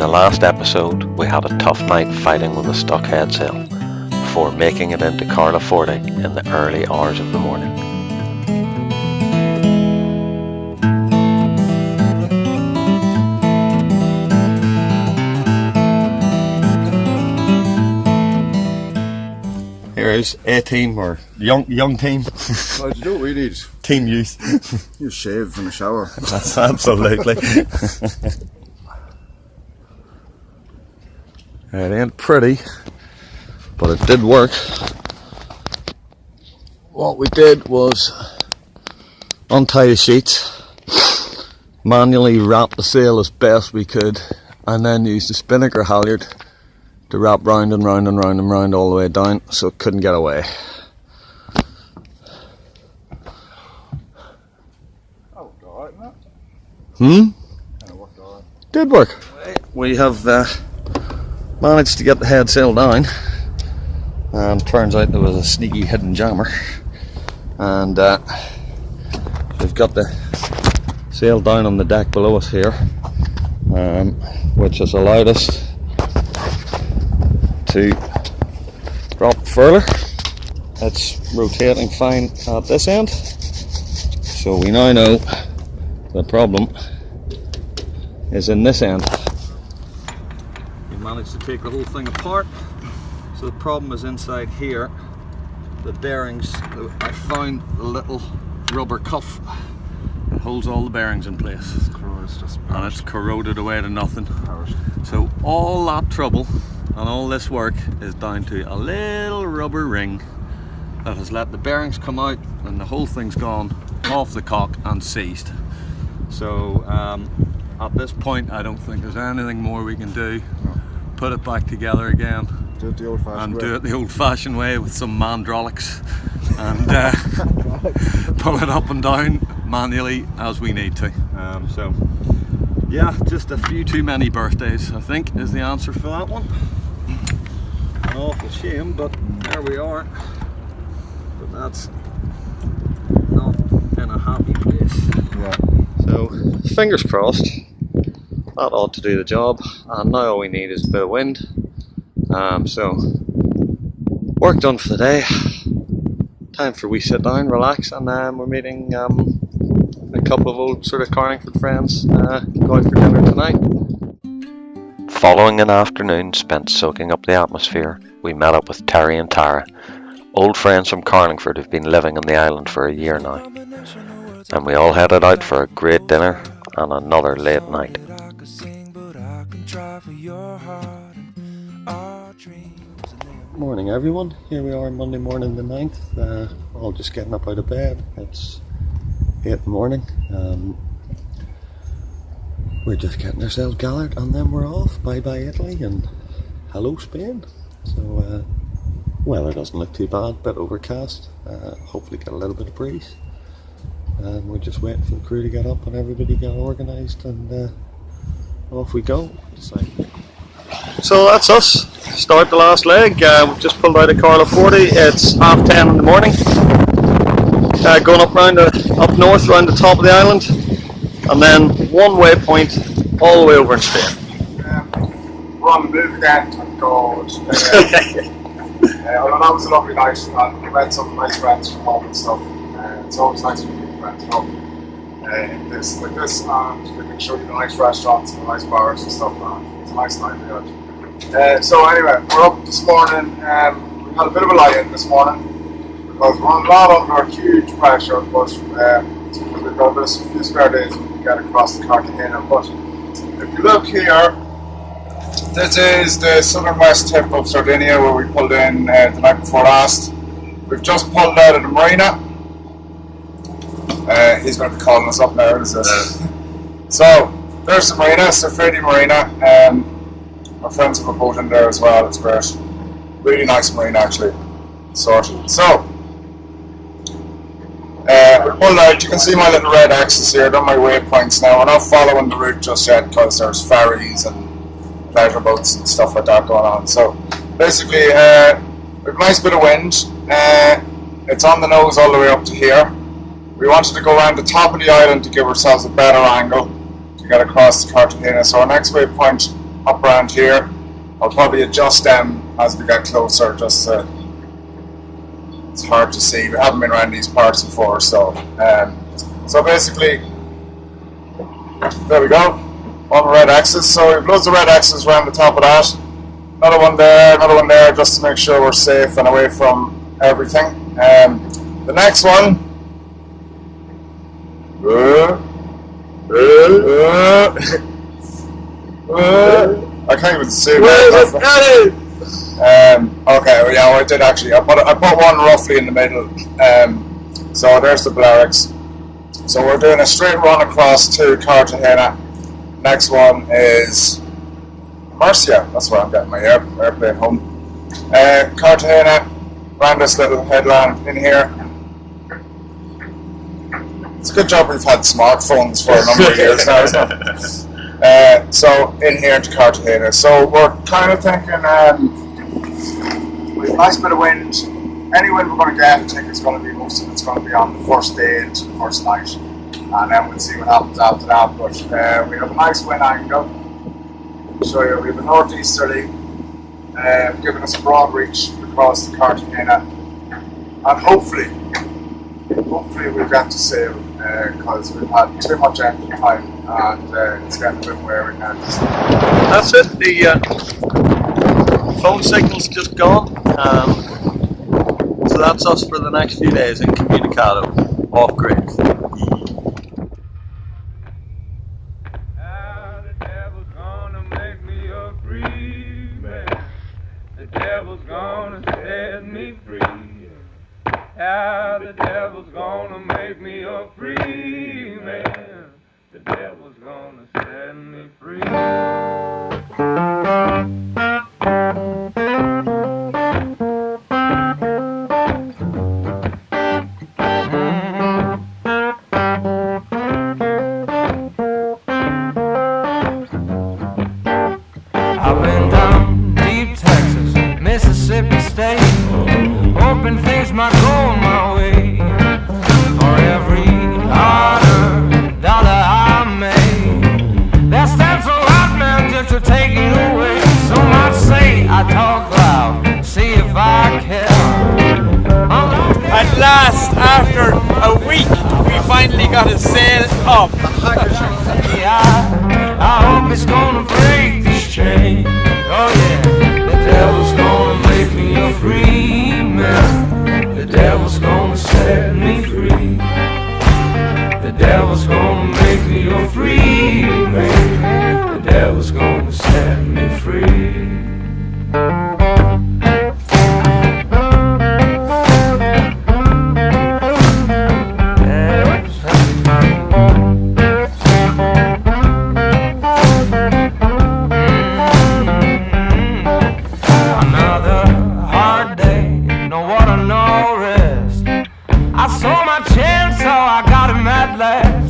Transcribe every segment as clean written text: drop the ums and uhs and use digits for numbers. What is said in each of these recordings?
the last episode, we had a tough night fighting with a stuck head sail before making it into Carlaforte in the early hours of the morning. Here is A team, or young team. Well, you know what we need? Team youth. You shave in the shower. That's absolutely. It ain't pretty, but it did work. What we did was untie the sheets, manually wrap the sail as best we could, and then use the spinnaker halyard to wrap round and round and round and round all the way down so it couldn't get away. That worked alright, didn't it? It worked alright. Did work. We have managed to get the head sail down, and turns out there was a sneaky hidden jammer, and we've got the sail down on the deck below us here, which has allowed us to drop the furler. It's rotating fine at this end, so we now know the problem is in this end. We managed to take the whole thing apart, so the problem is inside here. The bearings, I found a little rubber cuff that holds all the bearings in place, and it's corroded away to nothing. So all that trouble and all this work is down to a little rubber ring that has let the bearings come out, and the whole thing's gone off the cock and seized. So at this point I don't think there's anything more we can do. No. Put it back together again, do it the old-fashioned way. Do it the old-fashioned way with some mandrolics, and pull it up and down manually as we need to. So yeah, just a few too many birthdays, I think, is the answer for that one. An awful shame, but there we are. But that's not in a happy place. Yeah. So fingers crossed, that ought to do the job, and now all we need is a bit of wind. So work done for the day. Time for we sit down, relax, and we're meeting a couple of old sort of Carlingford friends, go out for dinner tonight. Following an afternoon spent soaking up the atmosphere, we met up with Terry and Tara, old friends from Carlingford who've been living on the island for a year now, and we all headed out for a great dinner and another late night. Morning everyone, here we are Monday morning the 9th, all just getting up out of bed. It's 8 in the morning. We're just getting ourselves gathered, and then we're off. Bye bye Italy and hello Spain. So weather doesn't look too bad, bit overcast, hopefully get a little bit of breeze, and we're just waiting for the crew to get up and everybody get organised, and off we go. So that's us, start the last leg. We've just pulled out of Carlaforte. It's 10:30 in the morning, going up north around the top of the island, and then one waypoint all the way over in Spain. We're on the move again, thank God. Well, that was a lovely night, and we met some nice friends from home and stuff. It's always nice when you meet friends, you know, in places like this, and we can show you the nice restaurants and the nice bars and stuff. It's a nice night we had. So anyway, we're up this morning. We had a bit of a lie-in this morning because we're not under huge pressure, but we've got this few spare days we can get across the Cartagena. But if you look here, this is the southern west tip of Sardinia where we pulled in the night before last. We've just pulled out of the marina. He's going to be calling us up now, is it? So there's the marina, Safredi Marina. My friends have a boat in there as well, it's great. Really nice marina actually, sorted. So we pulled out, you can see my little red axis here, done my waypoints now. We're not following the route just yet because there's ferries and pleasure boats and stuff like that going on. So basically we have a nice bit of wind. It's on the nose all the way up to here. We wanted to go around the top of the island to give ourselves a better angle to get across the Cartagena. So our next waypoint up around here. I'll probably adjust them as we get closer, just it's hard to see. We haven't been around these parts before, so basically, there we go, on the red axis. So we have loads of red axes around the top of that. Another one there, just to make sure we're safe and away from everything. The next one, I can't even see that. Okay, well, yeah, I did actually. I put one roughly in the middle. So there's the Balearics. So we're doing a straight run across to Cartagena. Next one is Murcia. That's where I'm getting my airplane home. Cartagena, around this little headland in here. It's a good job we've had smartphones for a number of years now, isn't it? So in here to Cartagena. So we're kind of thinking with a nice bit of wind. Any wind we're going to get, I think it's going to be, most of it's going to be on the first day into the first night, and then we'll see what happens after that. But we have a nice wind angle. So we have a northeasterly, giving us a broad reach across the Cartagena, and hopefully we'll get to sail, because we've had too much engine time and it's getting a bit wearing now. That's it. The phone signal's just gone. So that's us for the next few days in Communicado, off grid. The devil's gonna make me a free man. The devil's gonna set me free. The devil's gonna make me a free man. The devil's gonna set me free. I've been down deep Texas, Mississippi State, hoping things might go my way. For every $100 I made, that stands so hot, man, just to take it away. Some might say I talk loud, see if I can. At last, after a week, we finally got a sail up. I hope it's gonna break this chain. Oh yeah, the devil's gonna make me a free man. The devil's gonna set me free. The devil's gonna make me a free man. The devil's gonna set me free.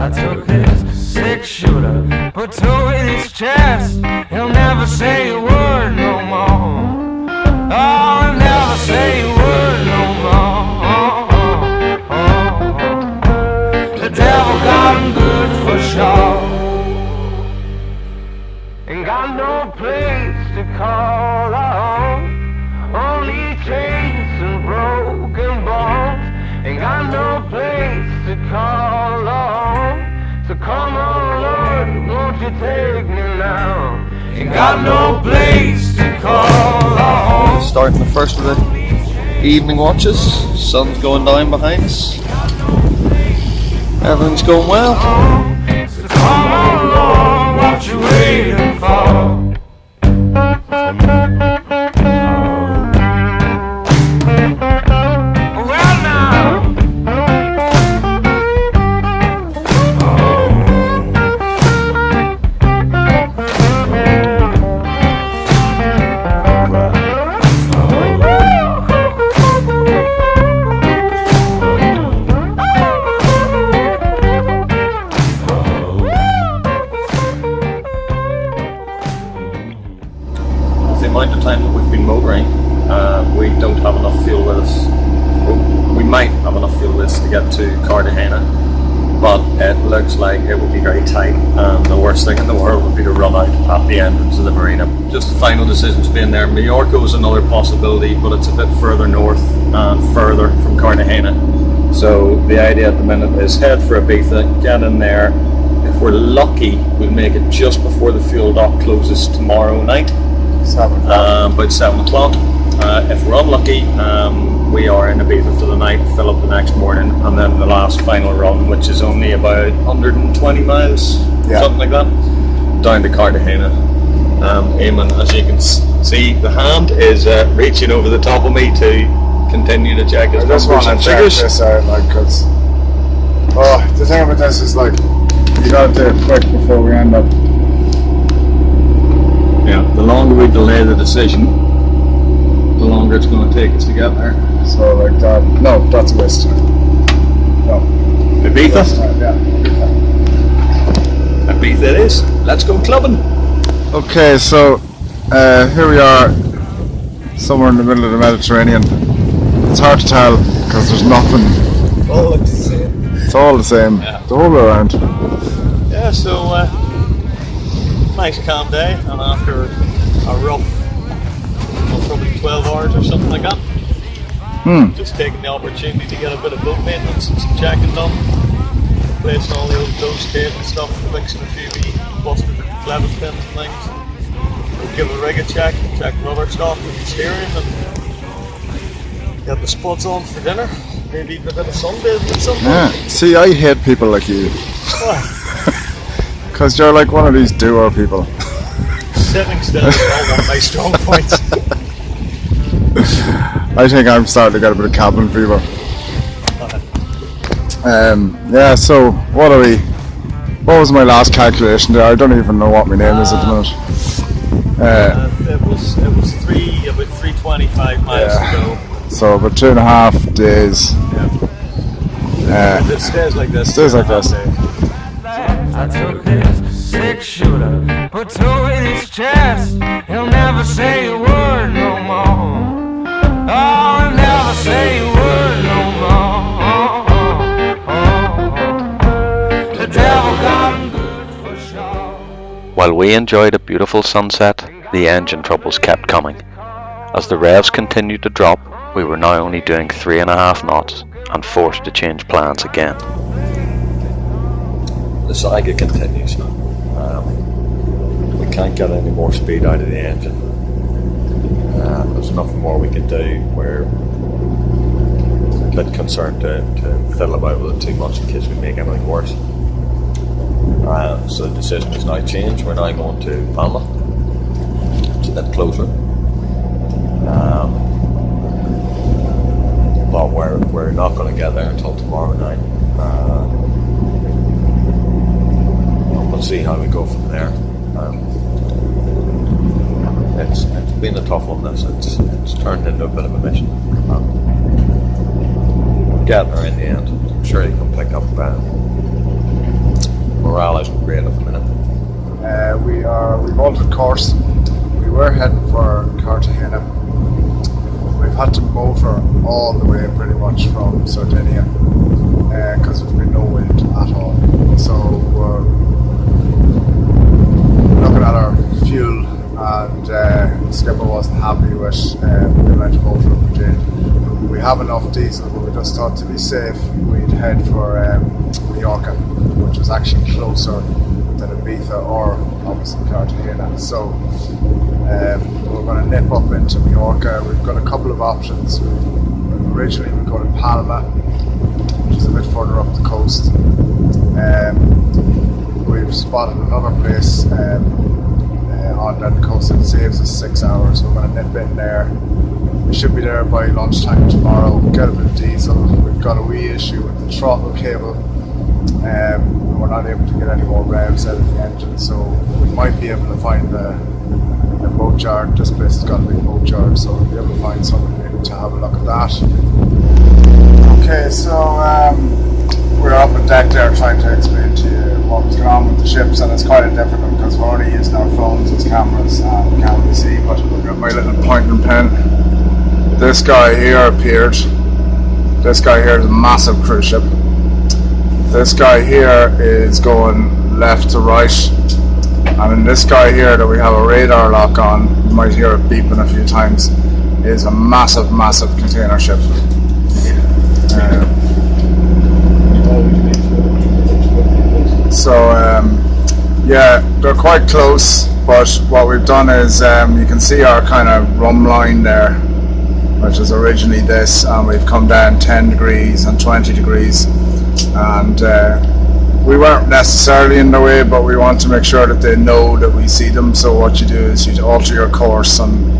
I took his 6-shooter, put 2 in his chest. He'll never say a word no more. Oh, he'll never say a word no more. The devil got him good for sure. Ain't got no place to call home. Only chains and broken bones. Ain't got no place to call home. So come on, Lord, won't you take me now? Ain't got no place to call home. Starting the first of the evening watches. Sun's going down behind us. Everything's going well. So come on, Lord, what you waiting for? Amount of time that we've been motoring, we don't have enough fuel with us. We might have enough fuel with us to get to Cartagena, but it looks like it will be very tight, and the worst thing in the world would be to run out at the entrance of the marina. Just the final decision's been there. Mallorca is another possibility, but it's a bit further north and further from Cartagena. So the idea at the minute is head for Ibiza, get in there. If we're lucky, we'll make it just before the fuel dock closes tomorrow night, 7 o'clock. about 7 o'clock. If we're unlucky, we are in Ibiza for the night, fill up the next morning, and then the last final run, which is only about 120 miles, something like that, down to Cartagena. Eamon, as you can see, the hand is reaching over the top of me to continue to check his I just numbers want and to check figures. this out, like, because the thing about this is, like, you gotta do it quick before we end up. Yeah, the longer we delay the decision, the longer it's going to take us to get there. So, like, that. No, that's a waste of time. No. Ibiza? Yeah. Ibiza it is. Let's go clubbing. Okay, so here we are, somewhere in the middle of the Mediterranean. It's hard to tell because there's nothing. Oh, looks the same. It's all the same, the whole way around. Yeah, so nice calm day, and after a rough, probably 12 hours or something like that, just taking the opportunity to get a bit of boat maintenance and some checking done, replacing all the old dose tape and stuff, fixing a few wee busted clevis pins and things. We'll give the rig a check rudder stock and the steering, and get the spots on for dinner. Maybe even a bit of sunbathing at some point. Yeah. See, I hate people like you. Because you're like one of these doer people. Sitting still is not one of my strong points. I think I'm starting to get a bit of cabin fever. Yeah, so what was my last calculation there? I don't even know what my name is at the minute. It was about 325 miles to go. So about 2.5 days. If it stays like this. Stays like this. I took his 6-shooter, put 2 in his chest. He'll never say a word no more. Oh, he'll never say a word no more. The devil got him good for sure. While we enjoyed a beautiful sunset, the engine troubles kept coming. As the revs continued to drop, we were now only doing 3.5 knots and forced to change plans again. The saga continues. We can't get any more speed out of the engine. There's nothing more we can do. We're a bit concerned to fiddle about with it too much in case we make anything worse. So the decision has now changed. We're now going to Palma. It's a bit closer. But we're not going to get there until tomorrow night. We'll see how we go from there. It's been a tough one. It's turned into a bit of a mission. We're getting there in the end. I'm sure you can pick up. Morale isn't great at the minute. We've altered course. We were heading for Cartagena. We've had to motor all the way pretty much from Sardinia because there's been no wind at all. So we're looking at our fuel, and the skipper wasn't happy with the amount of motor we did. We have enough diesel, but we just thought to be safe we'd head for Mallorca, which was actually closer than Ibiza or obviously Cartagena. So we're going to nip up into Mallorca. We've got a couple of options. Originally we go to Palma, which is a bit further up the coast. We've spotted another place on down the coast that saves us 6 hours. We're going to nip in there. We should be there by lunchtime tomorrow. Get a bit of diesel. We've got a wee issue with the throttle cable. We're not able to get any more revs out of the engine, so we might be able to find a boat yard. This place has got a big boat yard, so we'll be able to find somebody maybe to have a look at that. Okay, so we're up on deck there trying to explain to you what was going on with the ships, and it's quite difficult because we're only using our phones as cameras and we can't really see, but we've got my little pointing pen. This guy here appeared. This guy here is a massive cruise ship. This guy here is going left to right, and in this guy here that we have a radar lock on, you might hear it beeping a few times, is a massive container ship. Yeah, they're quite close, but what we've done is you can see our kind of rum line there, which is originally this, and we've come down 10 degrees and 20 degrees, and we weren't necessarily in the way, but we want to make sure that they know that we see them. So what you do is you alter your course, and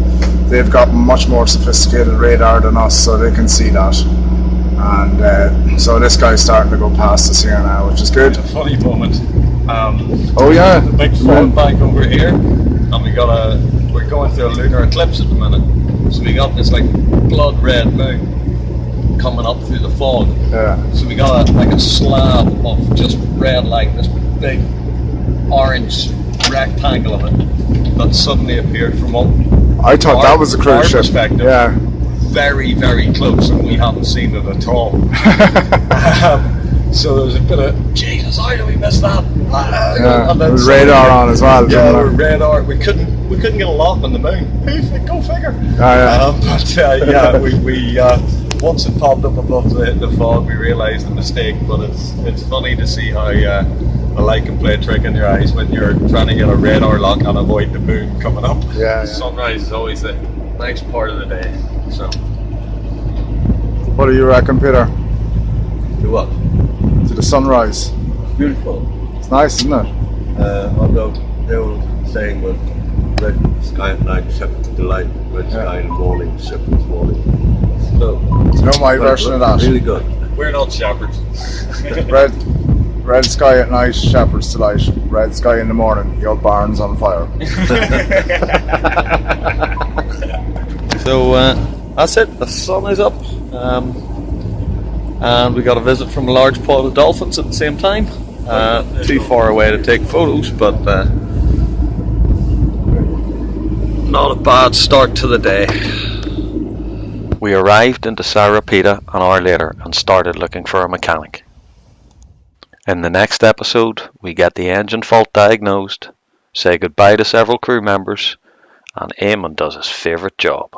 they've got much more sophisticated radar than us, so they can see that. And so this guy's starting to go past us here now, which is good. A funny moment. Oh yeah, The big fog bank over here, and we're going through a lunar eclipse at the minute. So we got this like blood red moon coming up through the fog. yeah. So we got a slab of just red light, this big orange rectangle of it that suddenly appeared from up. I thought that was a our cruise ship. perspective. Yeah. Very, very close, and we haven't seen it at all. So there was a bit of, Jesus, how did we miss that? Yeah, And there then was radar on as well. Yeah, wasn't there there? was radar. We couldn't get a lock on the moon. Go figure. Yeah. But yeah, we once it popped up above the fog, we realised the mistake. But it's funny to see how the light can play a trick in your eyes when you're trying to get a radar lock and avoid the moon coming up. Yeah. Sunrise is always the nice part of the day. So. What do you reckon, Peter? Do what? To the sunrise. Beautiful. It's nice, isn't it? Although they were saying was red sky at night, shepherds delight, red sky in the morning, shepherds morning. So, Do you know my version of that? really good. We're not shepherds. Red sky at night, shepherd's delight. Red sky in the morning, your barn's on fire. So that's it. The sun is up, and we got a visit from a large pod of dolphins at the same time. Too far away to take photos, but not a bad start to the day. We arrived into Sarapita an hour later and started looking for a mechanic. In the next episode, we get the engine fault diagnosed, say goodbye to several crew members, and Eamon does his favourite job.